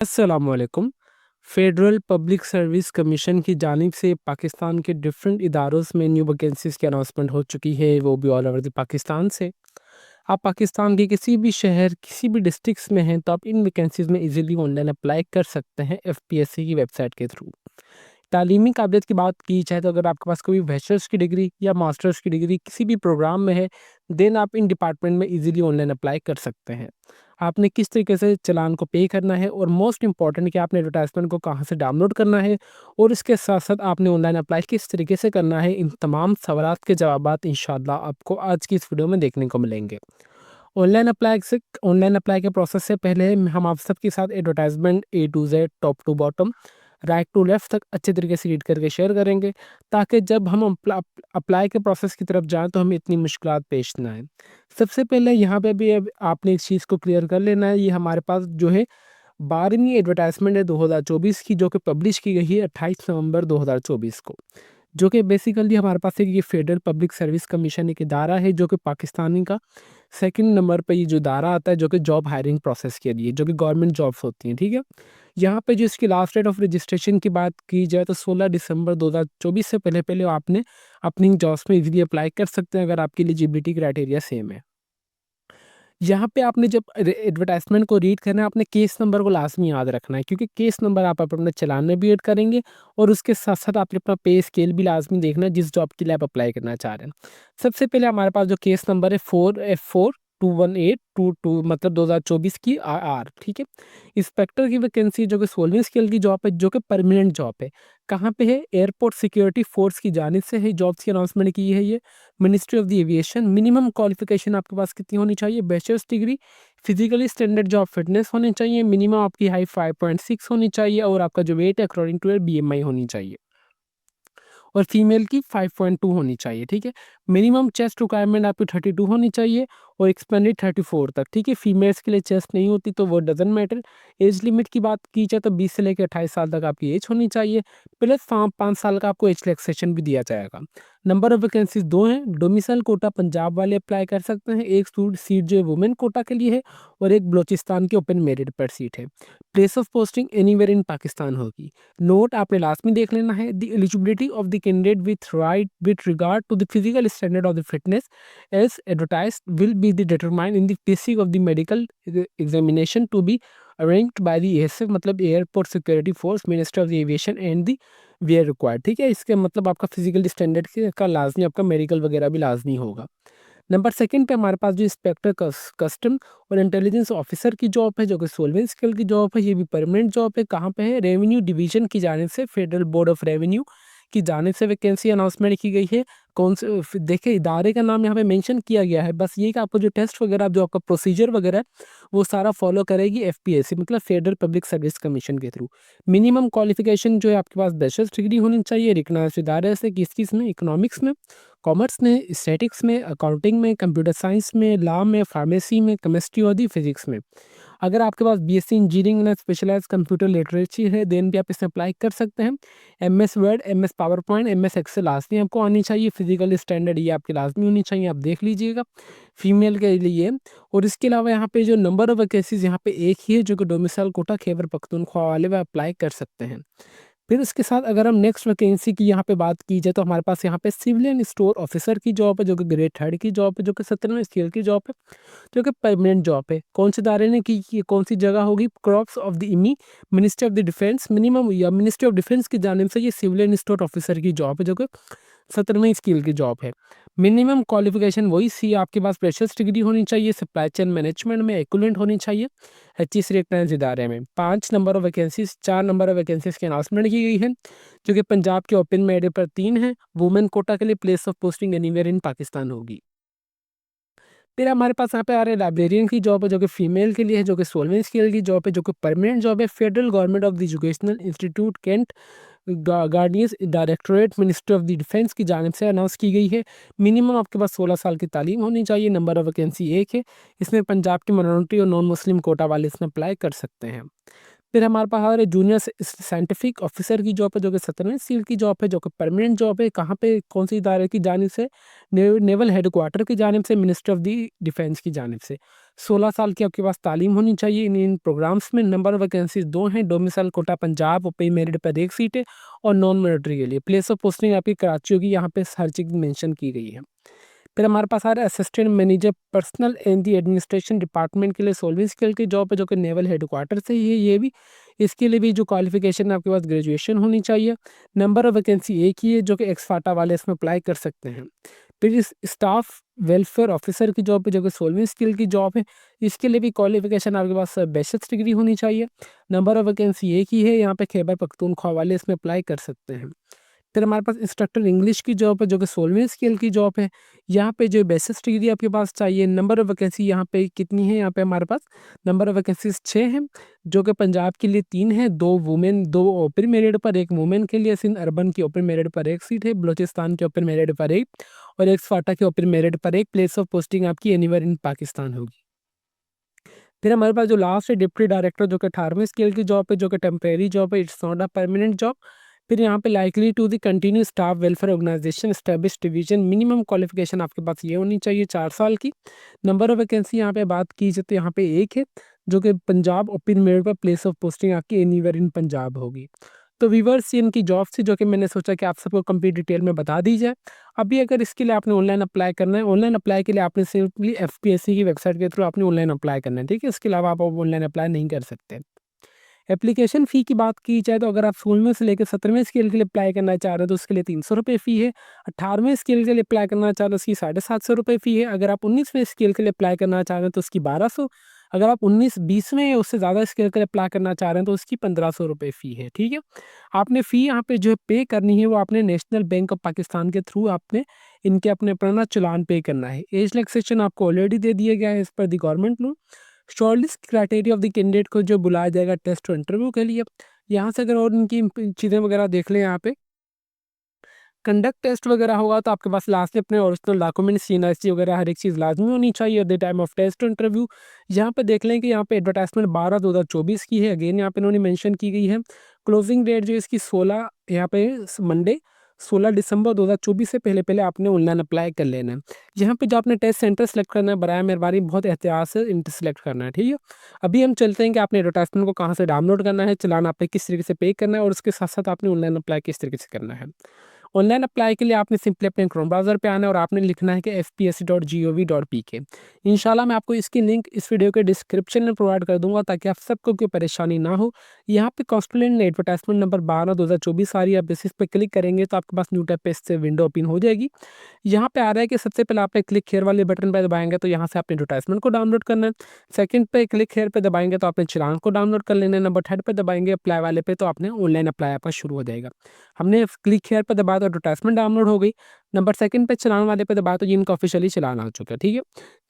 अस्सलामुअलैकुम। Federal public service commission की जानिब से पाकिस्तान के डिफरेंट इदारों में न्यू वैकेंसीज़ की अनाउंसमेंट हो चुकी है, वो भी ऑल ओवर द पाकिस्तान से। आप पाकिस्तान के किसी भी शहर, किसी भी डिस्ट्रिक्ट्स में हैं, तो आप इन वैकेंसीज़ में इजीली ऑनलाइन अप्लाई कर सकते हैं एफपीएससी की वेबसाइट के थ्रू। तालीमी काबिलियत की बात की जाए तो अगर आपके पास कोई बैचलर्स की डिग्री या मास्टर्स की डिग्री किसी भी प्रोग्राम में है, देन आप इन डिपार्टमेंट में इजीली ऑनलाइन अप्लाई कर सकते हैं। आपने किस तरीके से चालान को पे करना है और मोस्ट इम्पॉर्टेंट कि आपने एडवर्टाइजमेंट को कहाँ से डाउनलोड करना है और इसके साथ साथ आपने ऑनलाइन अप्लाई किस तरीके से करना है, इन तमाम सवालात के जवाबात इंशाल्लाह आपको आज की इस वीडियो में देखने को मिलेंगे। ऑनलाइन अप्लाई के प्रोसेस से पहले हम आप सबके साथ advertisement A to Z, top to bottom, right to left तक अच्छे तरीके से रीड करके शेयर करेंगे, ताकि जब हम अप्लाई के प्रोसेस की तरफ जाएँ तो हमें इतनी मुश्किलात पेश ना आए। सबसे पहले यहाँ पे भी अब आपने इस चीज़ को क्लियर कर लेना है, ये हमारे पास जो है 12वीं एडवर्टाइजमेंट है 2024 की, जो कि पब्लिश की गई है 28 नवंबर 2024 को। जो कि बेसिकली हमारे पास एक ये फेडरल पब्लिक सर्विस कमीशन एक इदारा है, जो कि पाकिस्तानी का सेकंड नंबर पे ये जो इदारा आता है, जो कि जॉब हायरिंग प्रोसेस के लिए, जो कि गवर्नमेंट जॉब्स होती हैं, ठीक है। यहाँ पे जो इसकी लास्ट डेट ऑफ रजिस्ट्रेशन की बात की जाए तो 16 दिसंबर 2024 से पहले पहले आपने अपनी जॉब्स में इजीली अप्लाई कर सकते हैं, अगर आपकी एलिजिबिलिटी क्राइटेरिया सेम है। यहाँ पे आपने जब एडवर्टाइजमेंट को रीड करना है, आपने केस नंबर को लाजमी याद रखना है, क्योंकि केस नंबर आप अपने चालान में भी ऐड करेंगे और उसके साथ साथ आपने अपना पे स्केल भी लाजमी देखना है जिस जॉब के लिए आप अप्लाई करना चाह रहे हैं। सबसे पहले हमारे पास जो केस नंबर है 4F42182, मतलब 2024 की आर, ठीक है। इंस्पेक्टर की वैकेंसी जो कि 16वीं स्केल की जॉब है, जो कि परमानेंट जॉब है। कहाँ पे है? एयरपोर्ट सिक्योरिटी फोर्स की जानिब से है, जॉब्स की अनाउंसमेंट की है ये। Ministry of the aviation. Minimum qualification आपके पास कितनी होनी चाहिए? Bachelors degree. Physically standard job fitness होनी चाहिए। मिनिमम आपकी हाइट 5.6 होनी चाहिए और आपका जो वेट है अकॉर्डिंग टू बीएमआई होनी चाहिए। और फीमेल की 5.2 होनी चाहिए, ठीक है। मिनिमम चेस्ट रिक्वायरमेंट आपकी 32 होनी चाहिए और एक्सपेंडेड 34 तक, ठीक है। फीमेल्स के लिए चेस्ट नहीं होती तो वो डजंट मैटर। एज लिमिट की बात की जाए तो 20 से लेकर 28 साल तक आपकी एज होनी चाहिए, प्लस 5 साल का आपको एज रिलैक्सेशन भी दिया जाएगा। नंबर ऑफ वैकेंसीज 2 हैं। डोमिसाइल कोटा पंजाब वाले अप्लाई कर सकते हैं, एक सीट जो है वुमेन कोटा के लिए है और एक बलोचिस्तान के ओपन मेरिट पर सीट है। Place of posting anywhere in Pakistan होगी। नोट आपने लास्ट में देख लेना है, the eligibility of the candidate with regard to the physical standard of the fitness as advertised will be the determined in the basis of the medical examination to be arranged by the ASF, मतलब airport security force, minister of the aviation and the where required, ठीक है। इसके मतलब आपका physical standard का लाजमी, आपका medical वगैरह भी लाजमी होगा। नंबर सेकंड पे हमारे पास जो इंस्पेक्टर कस्टम और इंटेलिजेंस ऑफिसर की जॉब है, जो कि 16वीं स्केल की जॉब है, ये भी परमानेंट जॉब है। कहाँ पे है? रेवेन्यू डिवीजन की जानिब से, फेडरल बोर्ड ऑफ रेवेन्यू की जानिब से वैकेंसी अनाउंसमेंट की गई है। कौन से देखिए इदारे का नाम यहाँ पे मेंशन किया गया है, बस ये कि आपको जो टेस्ट वगैरह, जो आपका प्रोसीजर वगैरह है, वो सारा फॉलो करेगी एफपीएससी, मतलब फेडरल पब्लिक सर्विस कमीशन के थ्रू। मिनिमम क्वालिफिकेशन जो है आपके पास बैचलर्स डिग्री होनी चाहिए, रिकग्नाइज्ड इदारे से, किस में? इकोनॉमिक्स में, कॉमर्स में, स्टैटिक्स में, अकाउंटिंग में, कंप्यूटर साइंस में, लॉ में, फार्मेसी में, केमिस्ट्री और दी फिजिक्स में। अगर आपके पास बीएससी इंजीनियरिंग में स्पेशलाइज्ड कंप्यूटर लिटरेची है, देन भी आप इसमें अप्लाई कर सकते हैं। MS Word, MS PowerPoint, MS Excel लाजमी आपको आनी चाहिए। फिजिकल स्टैंडर्ड ये आपकी लाजमी होनी चाहिए, आप देख लीजिएगा फीमेल के लिए। और इसके अलावा यहाँ पे जो नंबर ऑफ वैकेंसीज यहाँ पे एक ही है, जो कि डोमिसाइल कोटा खैबर पख्तूनख्वा वाले में अप्लाई कर सकते हैं। फिर उसके साथ अगर हम नेक्स्ट वैकेंसी की यहाँ पे बात की जाए तो हमारे पास यहाँ पे सिविलियन स्टोर ऑफिसर की जॉब है, जो कि ग्रेड 3 की जॉब है, जो कि 17वें स्केल की जॉब है, जो कि परमानेंट जॉब है। कौन से इदारे ने की है, कौन सी जगह होगी? Crops of the Emmy, ministry of the defence. Minimum या मिनिस्ट्री ऑफ डिफेंस की जानिब से ये सिविलियन स्टोर ऑफिसर की जॉब है, जो कि 17वीं स्केल की जॉब है। मिनिमम क्वालिफिकेशन वही सी, आपके पास बैचलर्स डिग्री होनी चाहिए, सप्लाई चेन मैनेजमेंट में एक्विवेलेंट होनी चाहिए, एचईसी रिकग्नाइज्ड इदारे में। 5 number of vacancies, 4 number of vacancies की अनाउंसमेंट की गई है, जो कि पंजाब के ओपन मेरिट पर 3 है। वुमेन कोटा के लिए place of posting anywhere in Pakistan होगी। फिर हमारे पास यहाँ पे आ रहे हैं लाइब्रेरियन की जॉब है, जो कि फीमेल के लिए है, जो कि 16वीं स्केल की जॉब है, जो कि परमानेंट जॉब है। Federal government of the educational institute cantt guardians directorate, ministry of the defence की जानिब से अनाउंस की गई है। मिनिमम आपके पास 16 साल की तालीम होनी चाहिए। नंबर ऑफ वैकेंसी एक है। इसमें पंजाब की माइनॉरिटी और नॉन मुस्लिम कोटा वाले इसमें अप्लाई कर सकते हैं। फिर हमारे पास आ रहे जूनियर साइंटिफिक ऑफिसर की जॉब है, जो कि 17वीं सील की जॉब है, जो कि परमानेंट जॉब है। कहाँ पे, कौन सी इदारे की जानिब से? नेवल हेडक्वार्टर की जानिब से, मिनिस्ट्री ऑफ द डिफेंस की जानिब से। 16 साल की आपके पास तालीम होनी चाहिए इन प्रोग्राम्स में। नंबर ऑफ वैकेंसीज 2 हैं, डोमिसाइल कोटा पंजाब और पे मेरिट पर 1 सीट है और नॉन मिलिट्री के लिए। प्लेस ऑफ पोस्टिंग आपकी कराची होगी, यहाँ पे हर चीज़ मेंशन की गई है। फिर हमारे पास आ रहा है assistant manager personnel and the administration department के लिए 16वीं स्केल की जॉब है, जो कि नेवल हेडक्वार्टर से ही है ये भी। इसके लिए भी जो क्वालिफिकेशन है आपके पास ग्रेजुएशन होनी चाहिए। नंबर ऑफ वैकेंसी एक ही है, जो कि एक्स-फाटा वाले इसमें अप्लाई कर सकते हैं। फिर इस स्टाफ वेलफेयर ऑफिसर की जॉब है, जो कि 16वीं स्केल की जॉब है। इसके लिए भी क्वालिफिकेशन आपके पास बैचलर्स डिग्री होनी चाहिए। नंबर ऑफ वैकेंसी एक ही है, यहाँ पे खैबर पख्तूनख्वा वाले इसमें अप्लाई कर सकते हैं। फिर हमारे पास इंस्ट्रक्टर इंग्लिश की जॉब है, जो कि 16वीं स्केल की जॉब है। यहाँ पे जो बेसिस डिग्री आपके पास चाहिए। नंबर ऑफ वैकेंसी यहाँ पे कितनी है, यहाँ पे हमारे पास नंबर ऑफ वैकेंसीज 6 हैं, जो कि पंजाब के लिए 3 हैं, 2 वुमेन 2 ओपन मेरिट पर, 1 वुमेन के लिए। सिंध अर्बन की ओपन मेरिट पर 1 सीट है, बलूचिस्तान के ओपन मेरिट पर 1 और एक फाटा के ओपन मेरिट पर 1। प्लेस ऑफ पोस्टिंग आपकी एनीवेयर इन पाकिस्तान होगी। फिर हमारे पास जो लास्ट है डिप्टी डायरेक्टर, जो कि 18वीं स्केल की जॉब है, जो कि टेम्परेरी जॉब है, it's not a permanent job. फिर यहाँ पे likely to the continue staff welfare organisation establish division, minimum qualification आपके पास ये होनी चाहिए 4 साल की। नंबर ऑफ वैकेंसी यहाँ पे बात की जाए तो यहाँ पे एक है, जो कि पंजाब ओपन मेरिट पर। प्लेस ऑफ पोस्टिंग आपकी एनीवेयर इन पंजाब होगी। तो व्यूअर्स ये इनकी जॉब थी, जो कि मैंने सोचा कि आप सबको कंप्लीट डिटेल में बता दी जाए। अभी अगर इसके लिए आपने ऑनलाइन अप्लाई करना है, ऑनलाइन अप्लाई के लिए आपने सिंपली एफपीएससी की वेबसाइट के थ्रू आपने ऑनलाइन अप्लाई करना है, ठीक है। इसके अलावा आप ऑनलाइन अप्लाई नहीं कर सकते। एप्लीकेशन फ़ी की बात की जाए तो अगर आप 16वें से लेकर 17वें स्केल के लिए अप्लाई करना चाह रहे हो तो उसके लिए 300 रुपये फ़ी है। 18वें स्केल के लिए अप्लाई करना चाह रहे हो उसकी 750 रुपये फ़ी है। अगर आप 19वें स्केल के लिए अप्लाई करना चाह रहे हो तो उसकी 1200। अगर आप 19-20वें या उससे ज़्यादा स्केल के लिए अप्लाई करना चाह रहे हैं तो उसकी 1500 रुपये फ़ी है, ठीक है। आपने फ़ी यहाँ पे जो है पे करनी है वो आपने नेशनल बैंक ऑफ पाकिस्तान के थ्रू आपने इनके अपना चालान पे करना है। एज रिलैक्सेशन आपको ऑलरेडी दे दिया गया है as per the government rule. Shortlist criteria of the candidate को जो बुलाया जाएगा टेस्ट और इंटरव्यू के लिए। यहाँ से अगर और इनकी चीज़ें वगैरह देख लें, यहाँ पे कंडक्ट टेस्ट वगैरह होगा तो आपके पास लास्ट में अपने ओरिजिनल डॉक्यूमेंट सीएनआरसी वगैरह हर एक चीज़ लाजमी होनी चाहिए at the time of test interview. यहाँ पे देख लें कि यहाँ पे एडवर्टाइजमेंट 12/2024 की है। अगेन यहाँ पे इन्होंने मेंशन की गई है। क्लोजिंग डेट जो इसकी 16 यहाँ पे मंडे 16 दिसंबर 2024 से पहले पहले आपने ऑनलाइन अप्लाई कर लेना है। यहाँ पे जो आपने टेस्ट सेंटर सेलेक्ट करना है, बराए मेहरबानी बहुत एहतियात से इंटर सेलेक्ट करना है, ठीक है। अभी हम चलते हैं कि आपने एडवर्टाइजमेंट को कहाँ से डाउनलोड करना है, चलान आपने किस तरीके से पे करना है और उसके साथ साथ आपने ऑनलाइन अप्लाई किस तरीके से करना है। ऑनलाइन अप्लाई के लिए आपने सिंपली अपने क्रोम ब्राउज़र पे आना है और आपने लिखना है कि fpsc.gov.pk। इंशाल्लाह मैं आपको इसकी लिंक इस वीडियो के डिस्क्रिप्शन में प्रोवाइड कर दूंगा ताकि आप सबको कोई परेशानी ना हो। यहाँ पे कॉन्स्टलेंट एडवर्टाइजमेंट नंबर 12/2024 आ रही है। आप बेसिस पे क्लिक करेंगे तो आपके पास न्यू टैब पे इससे विंडो ओपन हो जाएगी। यहाँ पे आ रहा है कि सबसे पहले आपने क्लिक हेयर वाले बटन पर दबाएंगे तो यहाँ से आपने एडवर्टाइजमेंट को डाउनलोड करना है। सेकंड पे क्लिक हेयर पे दबाएंगे तो आपने चालान को डाउनलोड कर लेना है। नंबर थर्ड पे दबाएंगे अप्लाई वाले पे तो आपने ऑनलाइन अप्लाई आपका शुरू हो जाएगा। हमने क्लिक हेयर पे दबाया तो एडवर्टाइजमेंट डाउनलोड हो गई। नंबर सेकंड पे चालान वाले पे दबाया तो ये इनका ऑफिशियली चालान आ चुका है, ठीक है।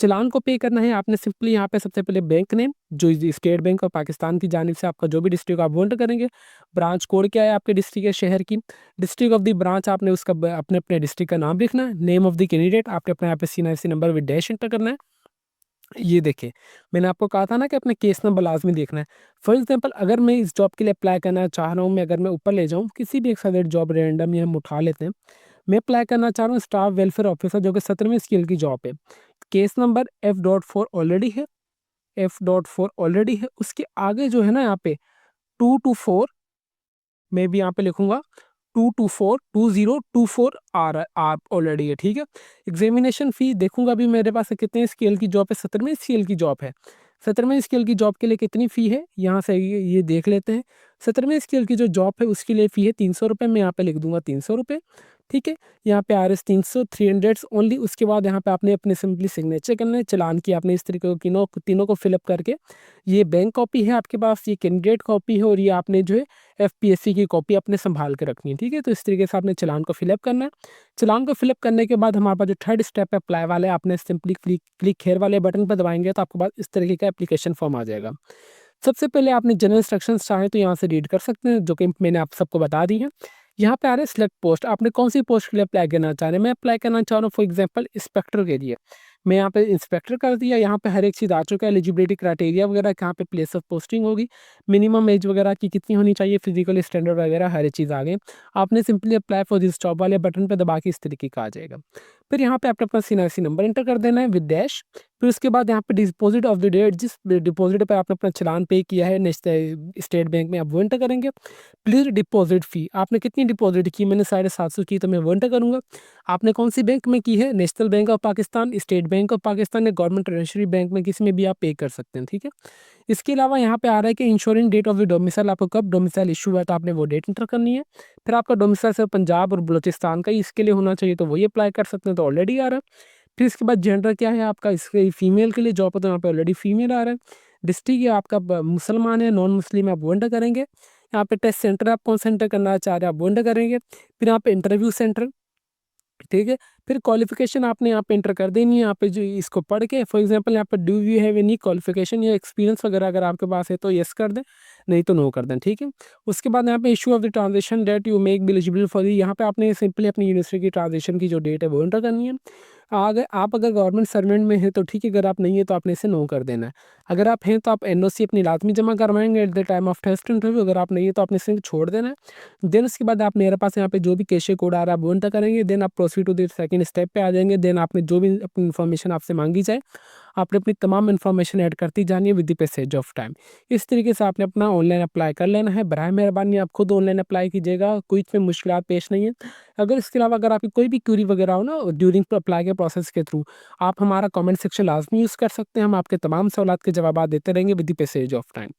चालान को पे करना है आपने सिंपली यहाँ पे सबसे पहले बैंक नेम जो स्टेट बैंक ऑफ पाकिस्तान की जानिब से आपका जो भी डिस्ट्रिक्ट आप वोट करेंगे, ब्रांच कोड क्या है आपके डिस्ट्रिक्ट या शहर की, डिस्ट्रिक्ट ऑफ द ब्रांच आपने उसका अपने अपने डिस्ट्रिक्ट का नाम लिखना है, नेम ऑफ द कैंडिडेट आपने अपने यहाँ पे CNIC number with dash enter करना है। ये देखिए मैंने आपको कहा था ना कि अपने केस नंबर लाजमी देखना है। फॉर एग्जांपल अगर मैं इस जॉब के लिए अप्लाई करना चाह रहा हूँ, मैं अगर मैं ऊपर ले जाऊँ किसी भी एक सैलरी जॉब रैंडम या हम उठा लेते हैं, मैं अप्लाई करना चाह रहा हूँ स्टाफ वेलफेयर ऑफिसर जो कि 17वीं स्केल की जॉब है। केस नंबर F.4 ऑलरेडी है, F.4 ऑलरेडी है। उसके आगे जो है ना यहाँ पे 224 मैं भी यहाँ पे लिखूंगा 224 2024 आ रहा आप ऑलरेडी है, ठीक है। एग्जामिनेशन फी देखूंगा अभी मेरे पास कितने स्केल की जॉब है, 17वें स्केल की जॉब है। 17वें स्केल की जॉब के लिए कितनी फ़ी है यहाँ से ये देख लेते हैं। 17वें स्केल की जो जॉब है उसके लिए फ़ी है 300 रुपये। मैं यहाँ पे लिख दूंगा 300 रुपये, ठीक है। यहाँ पे RS 300 300 ओनली। उसके बाद यहाँ पे आपने अपने सिंपली सिग्नेचर करना है। चालान की आपने इस तरीके को तीनों को फिलअप करके, ये बैंक कॉपी है आपके पास, ये कैंडिडेट कॉपी है और ये आपने जो है FPSC की कॉपी अपने संभाल के रखनी है, ठीक है। तो इस तरीके से आपने चालान को फिलअप करना है। चालान को फिलअप करने के बाद हमारे पास जो थर्ड स्टेप है अप्लाई वाले, आपने सिंपली क्लिक हेयर वाले बटन पर दबाएंगे तो आपके पास इस तरीके का एप्लीकेशन फॉर्म आ जाएगा। सबसे पहले आपने जनरल इंस्ट्रक्शंस चाहें तो यहाँ से रीड कर सकते हैं, जो कि मैंने आप सबको बता दी है। यहाँ पे आ रहा है सिलेक्ट पोस्ट, आपने कौन सी पोस्ट के लिए अप्लाई करना चाह रहे हैं। मैं अप्लाई करना चाह रहा हूँ फॉर एग्जांपल इंस्पेक्टर के लिए। मैं यहाँ पे इंस्पेक्टर कर दिया, यहाँ पे हर एक चीज़ आ चुका है, एलिजिबिलिटी क्राइटेरिया वगैरह, कहाँ पे प्लेस ऑफ पोस्टिंग होगी, मिनिमम एज वगैरह की कितनी होनी चाहिए, फिजिकल स्टैंडर्ड वगैरह हर एक चीज़ आ गई। आपने simply apply for this job वाले बटन पे दबा के इस तरीके का आ जाएगा। फिर यहाँ पे आपने अपना सीएनआईसी नंबर एंटर कर देना है विद डैश। फिर उसके बाद यहाँ पे डिपॉजिट ऑफ द डेट, जिस डिपॉजिट पे आपने अपना चालान पे किया है नेशनल स्टेट बैंक में, आप वो एंटर करेंगे। प्लीज़ डिपॉजिट फ़ी आपने कितनी डिपॉजिट की, मैंने 750 की, तो मैं वो एंटर करूँगा। आपने कौन सी बैंक में की है, national bank of Pakistan, state bank of Pakistan या गवर्नमेंट ट्रेजरी बैंक में, किसी में भी आप पे कर सकते हैं, ठीक है। इसके अलावा यहाँ पे आ रहा है कि insuring date of the domicile, आपको कब डोमिसाइल इशू हुआ, तो आपने वो डेट एंटर करनी है। फिर आपका डोमिसाइल सिर्फ पंजाब और बलूचिस्तान का ही इसके लिए होना चाहिए, तो वही अप्लाई कर सकते हैं, तो ऑलरेडी आ रहा है। फिर इसके बाद जेंडर क्या है आपका, इसके फीमेल के लिए जॉब है, तो यहाँ पे ऑलरेडी फीमेल आ रहा है। डिस्ट्रिक्ट ये आपका मुसलमान है, नॉन मुस्लिम है, आप वो एंटर करेंगे। यहाँ पे टेस्ट सेंटर आप कौन सा एंटर करना चाह रहे हैं, आप वो एंटर करेंगे। फिर यहाँ पे इंटरव्यू सेंटर, ठीक है। फिर क्वालिफ़िकेशन आपने यहाँ पे एंटर कर देनी है, यहाँ पे जो इसको पढ़ के, फॉर एग्ज़ाम्पल यहाँ पे do you have any qualification या एक्सपीरियंस वगैरह अगर आपके पास है तो येस कर दें, नहीं तो नो कर दें, ठीक है। उसके बाद यहाँ पे issue of the transition date you make be eligible for the, यहाँ पे आपने सिंपली अपनी यूनिवर्सिटी की ट्रांज़िशन की जो डेट है वो एंटर करनी है। अगर गवर्नमेंट सर्वेंट में हैं तो ठीक है, अगर आप नहीं है तो आपने इसे नो कर देना है। अगर आप हैं तो आप एनओसी अपनी लाज़मी जमा करवाएँगे at the time of test interview, अगर आप नहीं है तो आपने इसे छोड़ देना है। देन उसके बाद आप मेरे पास यहाँ पे जो भी कैशे कोड आ रहा है आप वो एंटर करेंगे। देन आप proceed to the second step पे आ जाएंगे। देन आपने जो भी अपनी इन्फॉर्मेशन आपसे मांगी जाए, आपने अपनी तमाम इन्फॉर्मेशन ऐड करती जानी है with the passage of time. इस तरीके से आपने अपना ऑनलाइन अप्लाई कर लेना है। बराए मेहरबानी आप खुद ऑनलाइन अप्लाई कीजिएगा, कोई इसमें मुश्किलात पेश नहीं है। अगर इसके अलावा अगर आपकी कोई भी क्वेरी वगैरह हो ना ड्यूरिंग अप्लाई के प्रोसेस के थ्रू, आप हमारा कमेंट सेक्शन लाजमी यूज़ कर सकते हैं। हम आपके तमाम सवालात के जवाब देते रहेंगे with the passage of time.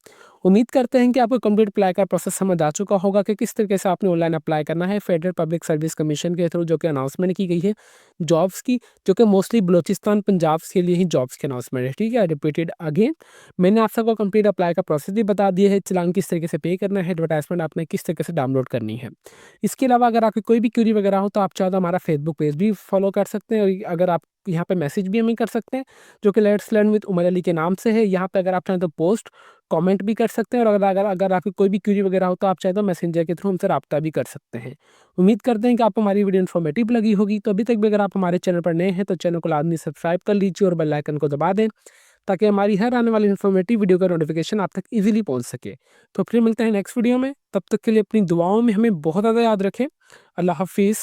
उम्मीद करते हैं कि आपको कंप्लीट अप्लाई का प्रोसेस समझ आ चुका होगा कि किस तरीके से आपने ऑनलाइन अप्लाई करना है फेडरल पब्लिक सर्विस कमीशन के थ्रू, जो कि अनाउंसमेंट की गई है जॉब्स की, जो कि मोस्टली बलूचिस्तान पंजाब के लिए ही जॉब्स की अनाउंसमेंट है, ठीक है। रिपीटेड अगेन मैंने आप सबको कंप्लीट अप्लाई का प्रोसेस भी बता दिया है, चालान किस तरीके से पे करना है, एडवर्टाइजमेंट आपने किस तरीके से डाउनलोड करनी है। इसके अलावा अगर आपकी कोई भी क्वेरी वगैरह हो तो आप चाहो तो हमारा फेसबुक पेज भी फॉलो कर सकते हैं, और अगर आप यहाँ पे मैसेज भी हमें कर सकते हैं, जो कि let's learn with Umar Ali के नाम से है। यहाँ पे अगर आप चाहें तो पोस्ट कमेंट भी कर सकते हैं, और अगर आपकी कोई भी क्वेरी वगैरह हो तो आप चाहे तो मैसेंजर के थ्रू हमसे राब्ता भी कर सकते हैं। उम्मीद करते हैं कि आपको हमारी वीडियो इन्फॉर्मेटिव लगी होगी। तो अभी तक भी अगर आप हमारे चैनल पर नए हैं तो चैनल को लाजमी सब्सक्राइब कर लीजिए और बेल आइकन को दबा दें, ताकि हमारी हर आने वाली इन्फॉर्मेटिव वीडियो का नोटिफिकेशन आप तक ईजिली पहुँच सके। तो फिर मिलते हैं नेक्स्ट वीडियो में, तब तक के लिए अपनी दुआओं में हमें बहुत ज़्यादा याद रखें। अल्लाह हाफिज़।